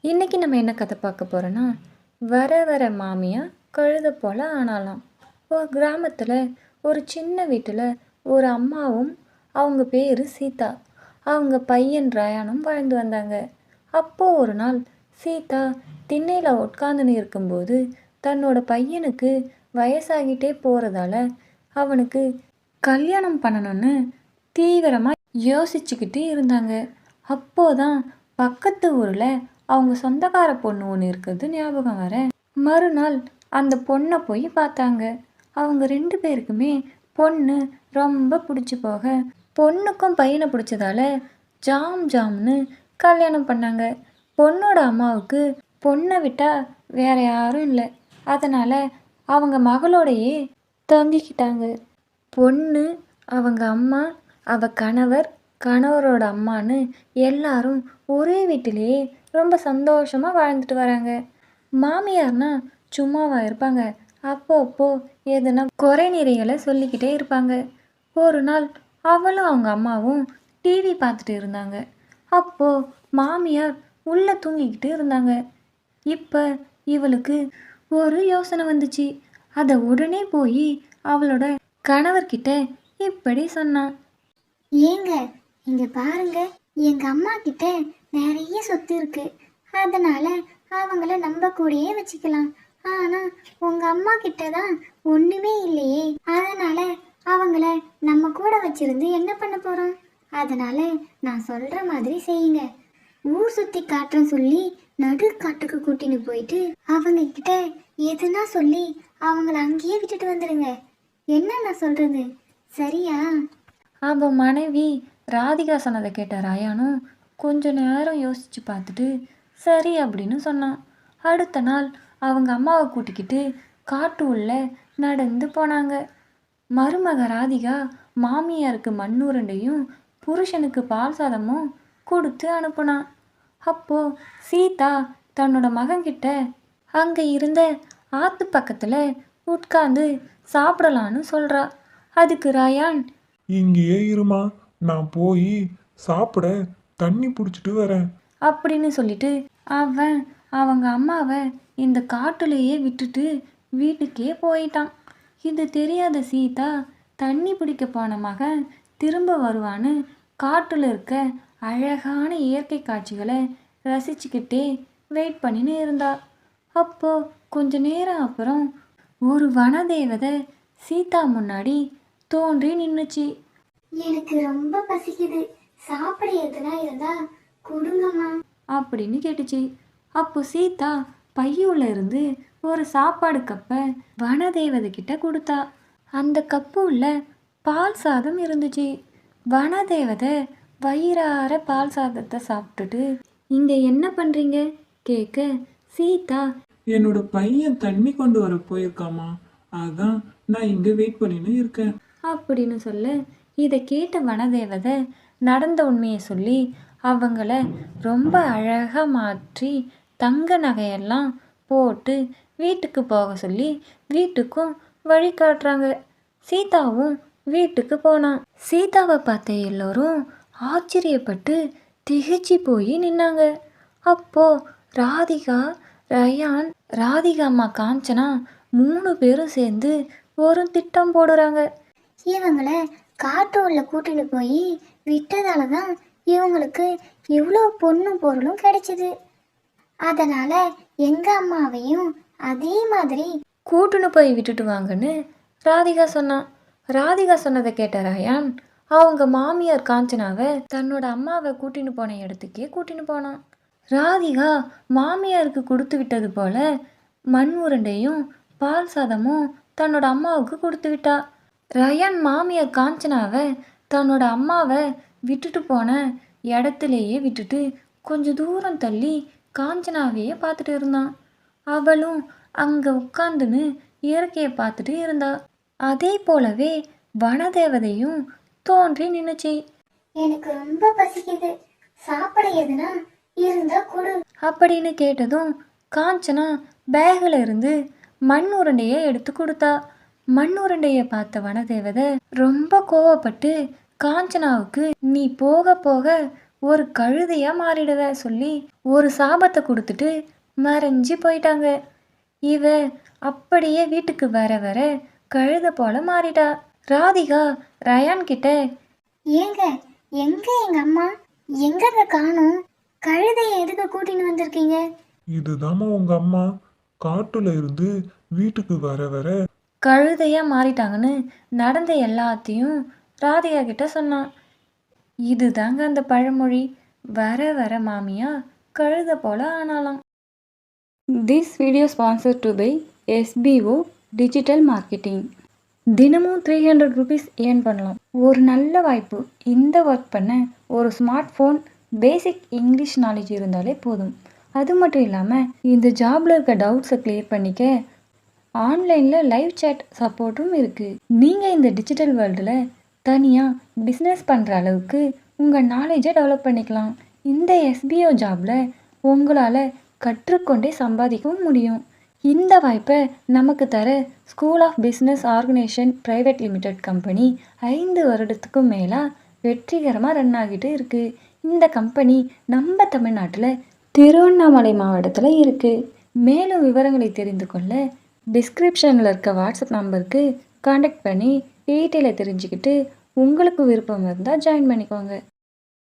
இன்றைக்கி நம்ம என்ன கதை பார்க்க போகிறோன்னா, வர வர மாமியா கழுதை போல் ஆனாலாம். ஒரு கிராமத்தில் ஒரு சின்ன வீட்டில் ஒரு அம்மாவும் அவங்க பேர் சீதா, அவங்க பையன் ரயானும் வாழ்ந்து வந்தாங்க. அப்போது ஒரு நாள் சீதா திண்ணையில் உட்காந்துன்னு இருக்கும்போது தன்னோட பையனுக்கு வயசாகிட்டே போகிறதால அவனுக்கு கல்யாணம் பண்ணணும்னு தீவிரமாக யோசிச்சுக்கிட்டு இருந்தாங்க. அப்போதான் பக்கத்து ஊரில் அவங்க சொந்தக்கார பொண்ணு ஒன்று இருக்கிறது ஞாபகம் வர மறுநாள் அந்த பொண்ணை போய் பார்த்தாங்க. அவங்க 2 பேருக்குமே பொண்ணு ரொம்ப பிடிச்சி போக பொண்ணுக்கும் பையனை பிடிச்சதால ஜாம் ஜாம்னு கல்யாணம் பண்ணாங்க. பொண்ணோட அம்மாவுக்கு பொண்ணை விட்டால் வேற யாரும் இல்லை. அதனால் அவங்க மகளோடையே தங்கிக்கிட்டாங்க. பொண்ணு, அவங்க அம்மா, கணவரோட அம்மான்னு எல்லாரும் ஒரே வீட்டிலேயே ரொம்ப சந்தோஷமாக வாழ்ந்துட்டு வராங்க. மாமியார்னா சும்மாவா இருப்பாங்க, அப்போ எதுனா குறை நிறைகளை சொல்லிக்கிட்டே இருப்பாங்க. ஒரு நாள் அவளும் அவங்க அம்மாவும் டிவி பார்த்துட்டு இருந்தாங்க. அப்போது மாமியார் உள்ளே தூங்கிக்கிட்டு இருந்தாங்க. இப்போ இவளுக்கு ஒரு யோசனை வந்துச்சு. அதை உடனே போய் அவளோட கணவர்கிட்ட இப்படி சொன்னான். ஏங்க இங்க பாருங்க, எங்க அம்மா கிட்ட நிறைய சொத்து இருக்கு, அதனால அவங்கள நம்ம கூடயே வச்சுக்கலாம். ஆனா உங்க அம்மா கிட்ட தான் ஒண்ணுமே இல்லையே, அதனால அவங்கள நம்ம கூட வச்சிருந்து என்ன பண்ண போறோம்? அதனால நான் சொல்ற மாதிரி செய்யுங்க. ஊர் சுத்தி காட்டுறேன்னு சொல்லி நடு காட்டுக்கு கூட்டின்னு போயிட்டு அவங்க கிட்ட எதுனா சொல்லி அவங்கள அங்கேயே விட்டுட்டு வந்துடுங்க. என்ன நான் சொல்றது சரியா? அவன் மனைவி ராதிகா சொன்னதை கேட்ட ராயானும் கொஞ்ச நேரம் யோசித்து பார்த்துட்டு சரி அப்படின்னு சொன்னான். அடுத்த நாள் அவங்க அம்மாவை கூட்டிக்கிட்டு காட்டு உள்ள நடந்து போனாங்க. மருமக ராதிகா மாமியாருக்கு மண்ணுருண்டையும் புருஷனுக்கு பால் சாதமும் கொடுத்து அனுப்புனான். அப்போது சீதா தன்னோட மகன்கிட்ட அங்கே இருந்த ஆற்று பக்கத்தில் உட்காந்து சாப்பிடலான்னு சொல்கிறா. அதுக்கு ராயான், இங்கேயே இருமா, நான் போய் சாப்பிட தண்ணி பிடிச்சிட்டு வரேன் அப்படின்னு சொல்லிட்டு அவன் அவங்க அம்மாவை இந்த காட்டுலேயே விட்டுட்டு வீட்டுக்கே போயிட்டான். இது தெரியாத சீதா தண்ணி பிடிக்க போன மகன் திரும்ப வருவான்னு காட்டில் இருக்க அழகான இயற்கை காட்சிகளை ரசிச்சுக்கிட்டே வெயிட் பண்ணின்னு இருந்தா. அப்போது கொஞ்ச நேரம் அப்புறம் ஒரு வனதேவதை சீதா முன்னாடி தோன்றி நின்றுச்சு. எனக்கு ரொம்ப பசிக்குது, சாப்பிட எதுனா இருந்தா கொடுங்கம்மா அப்படின்னு கேட்டுச்சு. அப்போ சீதா பையுள்ள இருந்து ஒரு சாப்பாடு கப்பை வனதேவதை கிட்ட கொடுத்தா. அந்த கப்பு உள்ள பால் சாதம் இருந்துச்சு. வனதேவதை வயிறார பால் சாதத்தை சாப்பிட்டுட்டு இங்கே என்ன பண்ணுறீங்க கேட்க சீதா, என்னோட பையன் தண்ணி கொண்டு வர போயிருக்காமா, அதான் நான் இங்க வெயிட் பண்ணின்னு இருக்கேன் அப்படின்னு சொல்ல இதை கேட்ட வனதேவதை நடந்த உண்மையை சொல்லி அவங்கள ரொம்ப அழகாக மாற்றி தங்க நகையெல்லாம் போட்டு வீட்டுக்கு போக சொல்லி வீட்டுக்கும் வழி காட்டுறாங்க. சீதாவும் வீட்டுக்கு போனான். சீதாவை பார்த்த எல்லோரும் ஆச்சரியப்பட்டு திகைச்சு போய் நின்னாங்க. அப்போ ராதிகா, ரயான், ராதிகா அம்மா காஞ்சனா 3 பேரும் சேர்ந்து ஒரு திட்டம் போடுறாங்க. இவங்கள காட்டு உள்ள கூட்டிட்டு போய் விட்டதால தான் இவங்களுக்கு இவ்வளோ பொண்ணும் பொருளும் கிடைச்சிது. அதனால எங்க அம்மாவையும் அதே மாதிரி கூட்டுன்னு போய் விட்டுட்டு வாங்கன்னு ராதிகா சொன்னான். ராதிகா சொன்னதை கேட்ட ரயான் அவங்க மாமியார் காஞ்சனாவை தன்னோட அம்மாவை கூட்டின்னு போன இடத்துக்கே கூட்டின்னு போனான். ராதிகா மாமியாருக்கு கொடுத்து விட்டது போல மண் உருண்டையும் பால் சாதமும் தன்னோட அம்மாவுக்கு கொடுத்து விட்டா. ரயான் மாமியார் காஞ்சனாவை தன்னோட அம்மாவை விட்டுட்டு போன இடத்துலையே விட்டுட்டு கொஞ்சம் தூரம் தள்ளி காஞ்சனாவையே பார்த்துட்டு இருந்தான். அவளும் அங்கே உட்காந்துன்னு இயற்கையை பார்த்துட்டு இருந்தா. அதே போலவே வனதேவதையும் தோன்றி நின்னுச்சு. எனக்கு ரொம்ப பசிக்குது, சாப்பிட எதுனா இருந்தா கொடு அப்படின்னு கேட்டதும் காஞ்சனா பேகில் இருந்து மண் உருண்டையை எடுத்து கொடுத்தா. மண் உருண்டையை பார்த்த வனதேவதை ரொம்ப கோவப்பட்டு காஞ்சனாவுக்கு, நீ போக போக ஒரு கழுதையாக மாறிடுவ சொல்லி ஒரு சாபத்தை கொடுத்துட்டு மறைஞ்சு போயிட்டாங்க. இவ அப்படியே வீட்டுக்கு வர வர கழுதை போல மாறிட்டா. ராதிகா ரயான் கிட்ட, ஏங்க எங்க எங்க அம்மா எங்கங்க காணோம்? கழுதையை எதுக்கு கூட்டின்னு வந்திருக்கீங்க? இதுதாம்மா உங்க அம்மா. காட்டுல இருந்து வீட்டுக்கு வர வர கழுதையாக மாறிட்டாங்கன்னு நடந்த எல்லாத்தையும் ராதிகா கிட்ட சொன்னான். இதுதாங்க அந்த பழமொழி. வர வர மாமியா கழுதை போல ஆனாலாம். This video sponsored by SBO digital marketing. தினமும் 300 ருபீஸ் ஏர்ன் பண்ணலாம். ஒரு நல்ல வாய்ப்பு. இந்த ஒர்க் பண்ண ஒரு ஸ்மார்ட் ஃபோன், பேசிக் இங்கிலீஷ் நாலேஜ் இருந்தாலே போதும். அது மட்டும் இல்லாமல் இந்த ஜாபில் இருக்க டவுட்ஸை கிளியர் பண்ணிக்க ஆன்லைனில் லைவ் சேட் சப்போர்ட்டும் இருக்குது. நீங்கள் இந்த டிஜிட்டல் வேர்ல்டில் தனியாக பிஸ்னஸ் பண்ணுற அளவுக்கு உங்கள் நாலேஜை டெவலப் பண்ணிக்கலாம். இந்த SBO ஜாபில் உங்களால் கற்றுக்கொண்டே சம்பாதிக்கவும் முடியும். இந்த வாய்ப்பை நமக்கு தர school of business organisation private limited company 5 வருடத்துக்கும் மேலாக வெற்றிகரமாக ரன் ஆகிட்டு இருக்குது. இந்த கம்பெனி நம்ம தமிழ்நாட்டில் திருவண்ணாமலை மாவட்டத்தில் இருக்குது. மேலும் விவரங்களை தெரிந்து கொள்ள டிஸ்கிரிப்ஷனில் இருக்க வாட்ஸ்அப் நம்பருக்கு காண்டாக்ட் பண்ணி டீட்டெயிலை தெரிஞ்சுக்கிட்டு உங்களுக்கு விருப்பம் இருந்தால் ஜாயின் பண்ணிக்கோங்க.